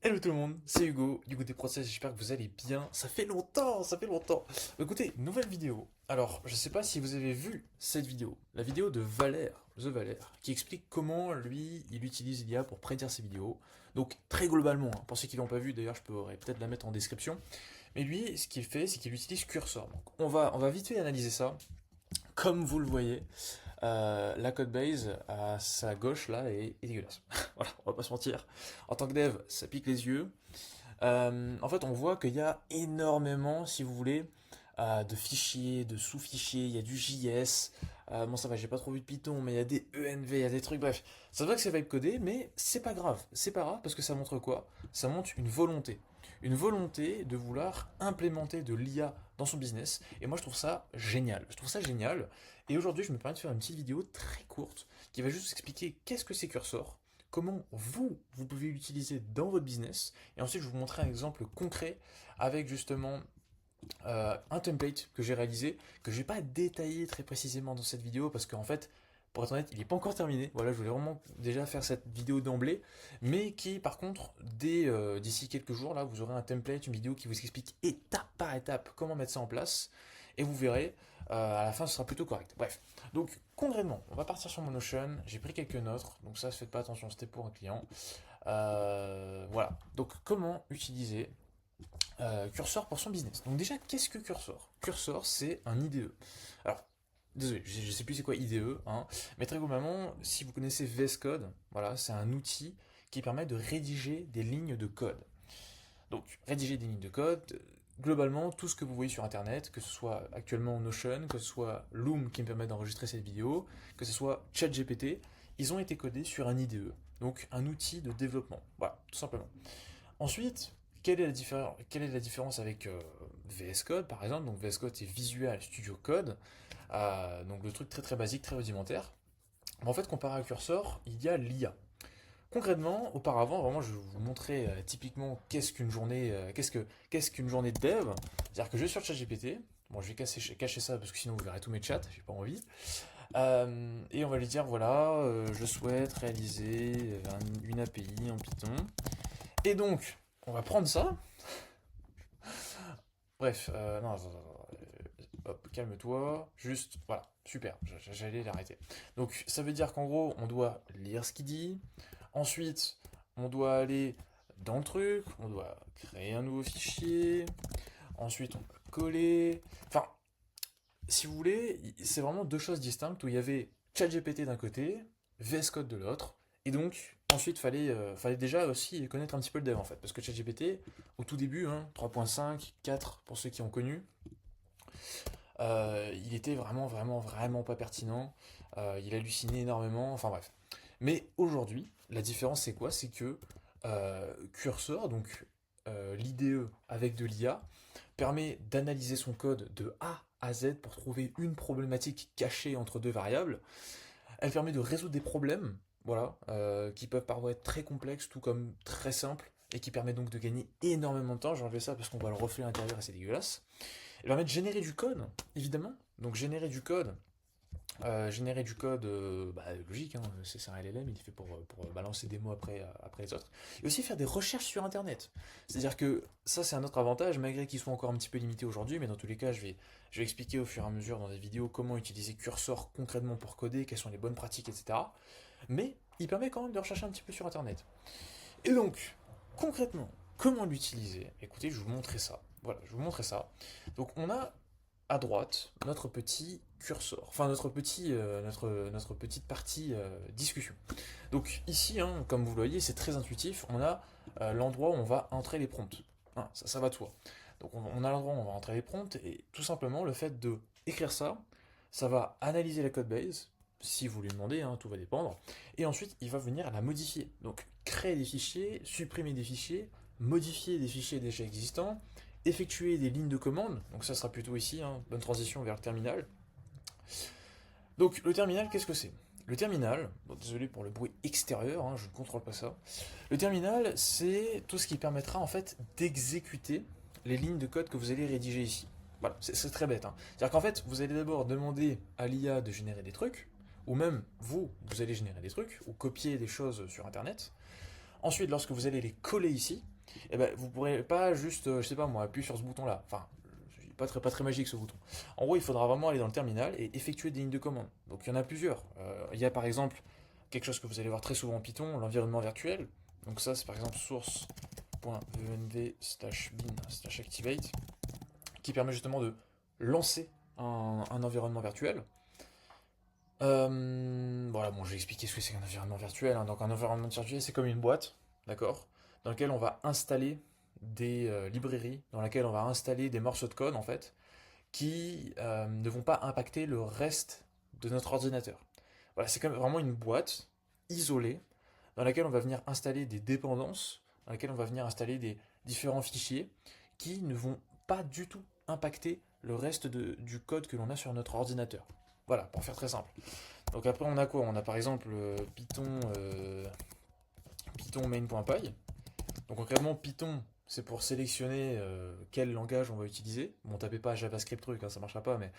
Hello tout le monde, c'est Hugo, Hugo des Process, j'espère que vous allez bien. Ça fait longtemps, ça fait longtemps. Écoutez, nouvelle vidéo. Alors, je sais pas si vous avez vu cette vidéo, la vidéo de Valère, The Valère, qui explique comment lui, il utilise l'IA pour prédire ses vidéos. Donc, très globalement, pour ceux qui l'ont pas vu, d'ailleurs, je pourrais peut-être la mettre en description. Mais lui, ce qu'il fait, c'est qu'il utilise Cursor. Donc, on va vite fait analyser ça. Comme vous le voyez, la code base à sa gauche là est dégueulasse. Voilà, on va pas se mentir. En tant que dev, ça pique les yeux. En fait, on voit qu'il y a énormément, si vous voulez, de fichiers, de sous-fichiers. Il y a du JS. Bon, ça va, j'ai pas trop vu de Python, mais il y a des ENV, il y a des trucs. Bref, ça se voit que c'est vibe codé, mais c'est pas grave. C'est pas grave parce que ça montre quoi? Ça montre une volonté. Une volonté de vouloir implémenter de l'IA dans son business. Et moi, je trouve ça génial. Je trouve ça génial. Et aujourd'hui, je me permets de faire une petite vidéo très courte qui va juste vous expliquer qu'est-ce que c'est Cursor, comment vous pouvez l'utiliser dans votre business. Et ensuite, je vais vous montrer un exemple concret avec justement un template que j'ai réalisé, que je ne vais pas détailler très précisément dans cette vidéo parce qu'en fait, pour être honnête, il n'est pas encore terminé. Voilà, je voulais vraiment déjà faire cette vidéo d'emblée, mais qui, par contre, d'ici quelques jours, là, vous aurez un template, une vidéo qui vous explique étape par étape comment mettre ça en place, et vous verrez, à la fin, ce sera plutôt correct. Bref, donc concrètement, on va partir sur mon Notion. J'ai pris quelques notes, donc ça, faites pas attention, c'était pour un client. Voilà, donc comment utiliser Cursor pour son business. Donc déjà, qu'est-ce que Cursor? Cursor, c'est un IDE. Alors, désolé, je ne sais plus c'est quoi IDE, hein, mais très globalement, si vous connaissez VS Code, voilà, c'est un outil qui permet de rédiger des lignes de code. Donc, rédiger des lignes de code, globalement, tout ce que vous voyez sur Internet, que ce soit actuellement Notion, que ce soit Loom qui me permet d'enregistrer cette vidéo, que ce soit ChatGPT, ils ont été codés sur un IDE, donc un outil de développement. Voilà, tout simplement. Ensuite, quelle est la différence avec VS Code par exemple? Donc VS Code c'est Visual Studio Code, donc le truc très très basique, très rudimentaire. Mais en fait, comparé à Cursor, il y a l'IA. Concrètement, auparavant, vraiment, je vais vous montrer typiquement qu'est-ce qu'une journée de dev. C'est-à-dire que je vais sur ChatGPT. Bon, je vais cacher ça parce que sinon vous verrez tous mes chats, j'ai pas envie. Et on va lui dire voilà, je souhaite réaliser une API en Python. Et donc, on va prendre ça. Bref, non, hop, calme-toi. Juste, voilà, super, j'allais l'arrêter. Donc, ça veut dire qu'en gros, on doit lire ce qu'il dit. Ensuite, on doit aller dans le truc. On doit créer un nouveau fichier. Ensuite, on peut coller. Enfin, si vous voulez, c'est vraiment deux choses distinctes où il y avait ChatGPT d'un côté, VS Code de l'autre, et donc ensuite fallait déjà aussi connaître un petit peu le dev en fait, parce que ChatGPT, au tout début, 3.5, 4 pour ceux qui ont connu, il était vraiment pas pertinent, il hallucinait énormément, enfin bref. Mais aujourd'hui, la différence c'est quoi? C'est que Cursor, donc l'IDE avec de l'IA, permet d'analyser son code de A à Z pour trouver une problématique cachée entre deux variables. Elle permet de résoudre des problèmes, voilà, qui peuvent parfois être très complexes, tout comme très simples, et qui permet donc de gagner énormément de temps. J'ai enlevé ça parce qu'on voit le reflet à l'intérieur et c'est dégueulasse. Elle permet de générer du code, évidemment. Donc générer du code bah, logique, hein, c'est un LLM, il est fait pour balancer des mots après les autres. Et aussi faire des recherches sur Internet. C'est-à-dire que ça, c'est un autre avantage, malgré qu'ils soient encore un petit peu limités aujourd'hui, mais dans tous les cas, je vais expliquer au fur et à mesure dans des vidéos comment utiliser Cursor concrètement pour coder, quelles sont les bonnes pratiques, etc. Mais il permet quand même de rechercher un petit peu sur Internet. Et donc, concrètement, comment l'utiliser? Écoutez, je vais vous montrer ça. Voilà, je vais vous montrer ça. Donc, on a à droite notre petit curseur, enfin notre petite partie discussion. Donc ici, comme vous le voyez, c'est très intuitif. On a l'endroit où on va entrer les prompts. Ça va de soi. Donc on a l'endroit où on va entrer les prompts et tout simplement le fait de écrire ça, ça va analyser la code base. Si vous lui demandez, tout va dépendre. Et ensuite, il va venir la modifier. Donc créer des fichiers, supprimer des fichiers, modifier des fichiers déjà existants, effectuer des lignes de commande, donc ça sera plutôt ici, bonne transition vers le terminal. Donc le terminal, qu'est-ce que c'est? Le terminal, bon, désolé pour le bruit extérieur, je ne contrôle pas ça. Le terminal, c'est tout ce qui permettra en fait d'exécuter les lignes de code que vous allez rédiger ici. Voilà, c'est très bête. C'est-à-dire qu'en fait, vous allez d'abord demander à l'IA de générer des trucs, ou même vous allez générer des trucs, ou copier des choses sur Internet. Ensuite, lorsque vous allez les coller ici, et ben, vous pourrez pas juste, je sais pas moi, appuyer sur ce bouton-là. Enfin, pas très magique ce bouton. En gros, il faudra vraiment aller dans le terminal et effectuer des lignes de commande. Donc il y en a plusieurs. Il y a par exemple quelque chose que vous allez voir très souvent en Python, l'environnement virtuel. Donc ça, c'est par exemple source.env/bin/activate qui permet justement de lancer un environnement virtuel. Voilà, bon, j'ai expliqué ce que c'est qu'un environnement virtuel, hein. Donc un environnement virtuel, c'est comme une boîte, d'accord, dans laquelle on va installer des librairies, dans laquelle on va installer des morceaux de code, en fait, qui ne vont pas impacter le reste de notre ordinateur. Voilà, c'est comme vraiment une boîte isolée dans laquelle on va venir installer des dépendances, dans laquelle on va venir installer des différents fichiers qui ne vont pas du tout impacter le reste du code que l'on a sur notre ordinateur. Voilà, pour faire très simple. Donc après on a quoi? On a par exemple Python main.py. Donc concrètement Python c'est pour sélectionner quel langage on va utiliser. Bon, tapez pas JavaScript truc, hein, ça marchera pas, mais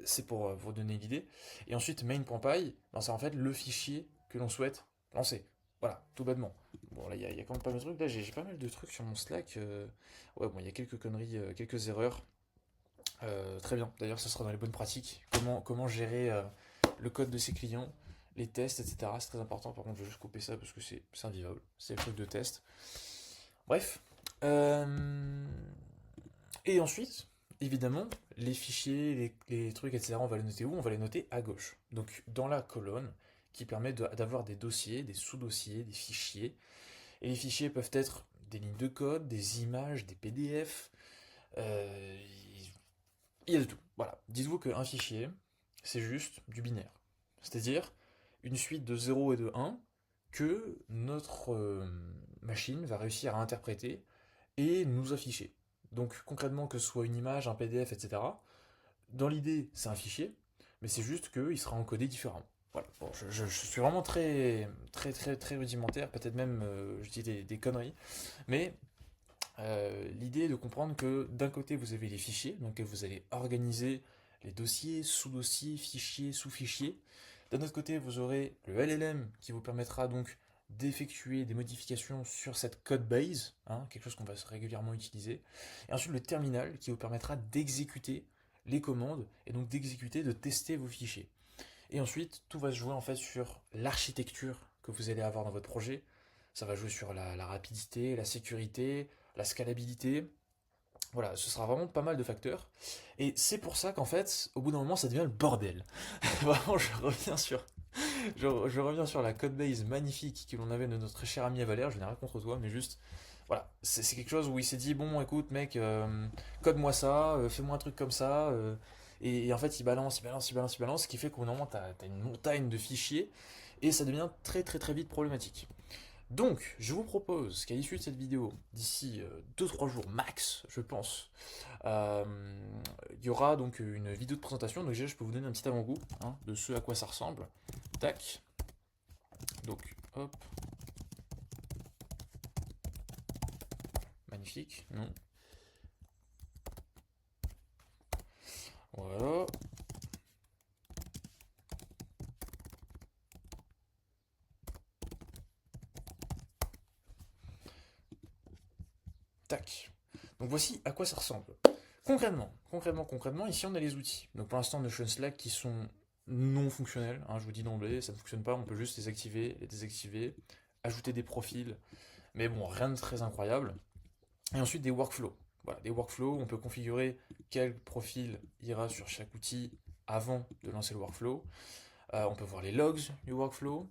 c'est pour vous donner l'idée. Et ensuite main.py, ben, c'est en fait le fichier que l'on souhaite lancer. Voilà, tout bêtement. Bon là il y a quand même pas mal de trucs. Là j'ai pas mal de trucs sur mon Slack. Ouais bon il y a quelques conneries, quelques erreurs. Très bien. D'ailleurs, ce sera dans les bonnes pratiques. Comment gérer le code de ses clients, les tests, etc. C'est très important. Par contre, je vais juste couper ça parce que c'est invivable. C'est le truc de test. Bref. Et ensuite, évidemment, les fichiers, les trucs, etc., on va les noter où? On va les noter à gauche. Donc, dans la colonne qui permet d'avoir des dossiers, des sous-dossiers, des fichiers. Et les fichiers peuvent être des lignes de code, des images, des PDF. Euh, il y a de tout. Voilà. Dites-vous qu'un fichier, c'est juste du binaire. C'est-à-dire une suite de 0 et de 1 que notre machine va réussir à interpréter et nous afficher. Donc concrètement, que ce soit une image, un PDF, etc., dans l'idée, c'est un fichier, mais c'est juste qu'il sera encodé différemment. Voilà. Bon, je suis vraiment très rudimentaire, peut-être même je dis des conneries, mais l'idée est de comprendre que d'un côté vous avez les fichiers, dans lesquels vous allez organiser les dossiers, sous-dossiers, fichiers, sous-fichiers. D'un autre côté, vous aurez le LLM qui vous permettra donc d'effectuer des modifications sur cette code base, hein, quelque chose qu'on va régulièrement utiliser. Et ensuite le terminal qui vous permettra d'exécuter les commandes et donc d'exécuter, de tester vos fichiers. Et ensuite, tout va se jouer en fait sur l'architecture que vous allez avoir dans votre projet. Ça va jouer sur la rapidité, la sécurité, la scalabilité. Voilà, ce sera vraiment pas mal de facteurs. Et c'est pour ça qu'en fait, au bout d'un moment, ça devient le bordel. Vraiment, je reviens sur la codebase magnifique que l'on avait de notre cher ami Valère. Je n'ai rien contre toi, mais juste, voilà, c'est quelque chose où il s'est dit, bon, écoute, mec, code-moi ça, fais-moi un truc comme ça. Et en fait, il balance, ce qui fait qu'au bout d'un moment, t'as une montagne de fichiers, et ça devient très vite problématique. Donc, je vous propose qu'à l'issue de cette vidéo, d'ici 2-3 jours max, je pense, euh, il y aura donc une vidéo de présentation. Donc déjà, je peux vous donner un petit avant-goût, hein, de ce à quoi ça ressemble. Tac. Donc, hop. Magnifique, non? Voilà. Tac. Donc voici à quoi ça ressemble. Concrètement, ici on a les outils. Donc pour l'instant, Notion Slack qui sont non fonctionnels, hein, je vous dis d'emblée, ça ne fonctionne pas, on peut juste les activer, les désactiver, ajouter des profils, mais bon, rien de très incroyable. Et ensuite des workflows. Voilà, des workflows, on peut configurer quel profil ira sur chaque outil avant de lancer le workflow. On peut voir les logs du workflow,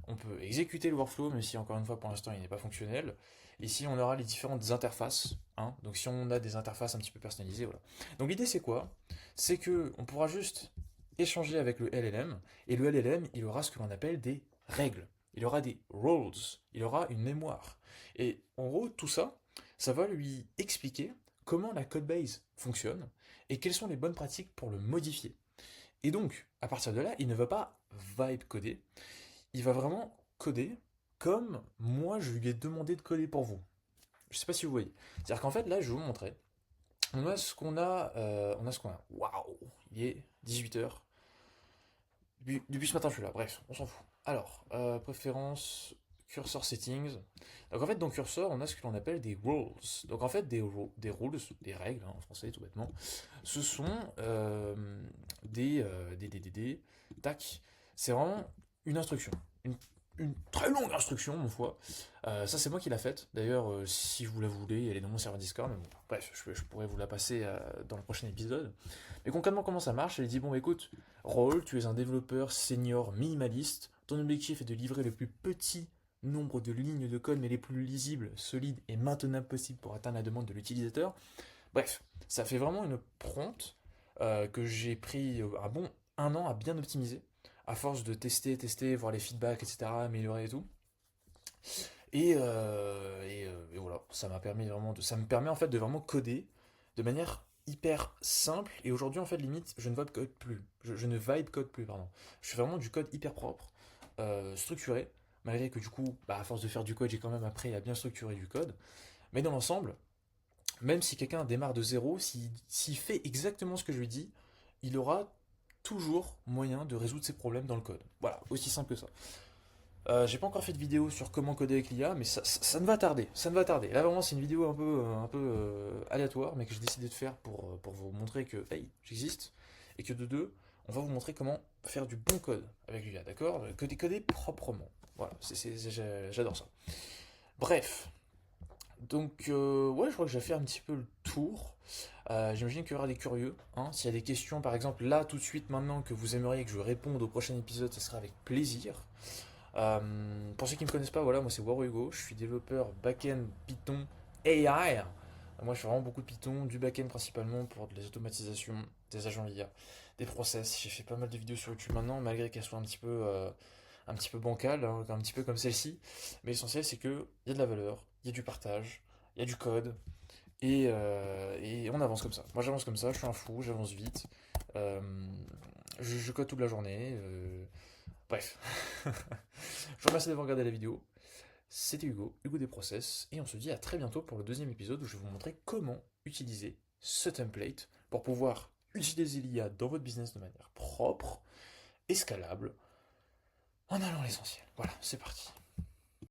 on peut exécuter le workflow, même si encore une fois pour l'instant il n'est pas fonctionnel. Ici on aura les différentes interfaces, hein. Donc si on a des interfaces un petit peu personnalisées, voilà. Donc l'idée c'est quoi? C'est que on pourra juste échanger avec le LLM, et le LLM il aura ce que l'on appelle des règles. Il aura des roles, il aura une mémoire. Et en gros tout ça, ça va lui expliquer comment la codebase fonctionne et quelles sont les bonnes pratiques pour le modifier. Et donc, à partir de là, il ne va pas vibe coder, il va vraiment coder comme moi je lui ai demandé de coder pour vous. Je sais pas si vous voyez. C'est-à-dire qu'en fait, là, je vais vous montrer. On a ce qu'on a. On a ce qu'on a. Waouh. Il est 18 h. Depuis ce matin, je suis là. Bref, on s'en fout. Alors, préférence Cursor Settings. Donc en fait, dans Cursor, on a ce que l'on appelle des rules. Donc en fait, des rules, des règles, hein, en français tout bêtement, ce sont tac, c'est vraiment une instruction. Une, une très longue instruction, mon foi. Ça, c'est moi qui l'a faite. D'ailleurs, si vous la voulez, elle est dans mon serveur Discord. Mais bon, bref, je pourrais vous la passer dans le prochain épisode. Mais concrètement, comment ça marche? Elle dit, bon, écoute, Raoul, tu es un développeur senior minimaliste. Ton objectif est de livrer le plus petit nombre de lignes de code, mais les plus lisibles, solides et maintenables possibles pour atteindre la demande de l'utilisateur. Bref, ça fait vraiment une prompt que j'ai pris un bon 1 an à bien optimiser, à force de tester, voir les feedbacks, etc., améliorer et tout. Et voilà, ça m'a permis vraiment ça me permet en fait de vraiment coder de manière hyper simple. Et aujourd'hui, en fait, limite, je ne vibe code plus. Je ne vibe code plus, pardon. Je fais vraiment du code hyper propre, structuré, malgré que du coup, bah, à force de faire du code, j'ai quand même appris à bien structurer du code. Mais dans l'ensemble, même si quelqu'un démarre de zéro, s'il fait exactement ce que je lui dis, il aura toujours moyen de résoudre ses problèmes dans le code. Voilà, aussi simple que ça. J'ai pas encore fait de vidéo sur comment coder avec l'IA, mais ça ne va tarder, ça ne va tarder. Là vraiment c'est une vidéo un peu aléatoire, mais que j'ai décidé de faire pour vous montrer que, hey, j'existe, et que de deux, on va vous montrer comment faire du bon code avec l'IA, d'accord? Coder proprement. Voilà, j'adore ça. Bref, donc ouais, je crois que j'ai fait un petit peu le tour. J'imagine qu'il y aura des curieux, hein. S'il y a des questions, par exemple, là, tout de suite, maintenant, que vous aimeriez que je réponde au prochain épisode, ce sera avec plaisir. Pour ceux qui ne me connaissent pas, voilà, moi c'est Warugo, je suis développeur back-end Python AI. Moi je fais vraiment beaucoup de Python, du back-end principalement pour les automatisations, des agents IA, des process. J'ai fait pas mal de vidéos sur YouTube maintenant, malgré qu'elles soient un petit peu bancales, hein, un petit peu comme celle-ci. Mais l'essentiel c'est qu'il y a de la valeur, il y a du partage, il y a du code, et on avance comme ça. Moi j'avance comme ça, je suis un fou, j'avance vite. Euh, je code toute la journée. Bref. Je vous remercie d'avoir regardé la vidéo. C'était Hugo, Hugo des Process, et on se dit à très bientôt pour le deuxième épisode où je vais vous montrer comment utiliser ce template pour pouvoir utiliser l'IA dans votre business de manière propre et scalable en allant à l'essentiel. Voilà, c'est parti.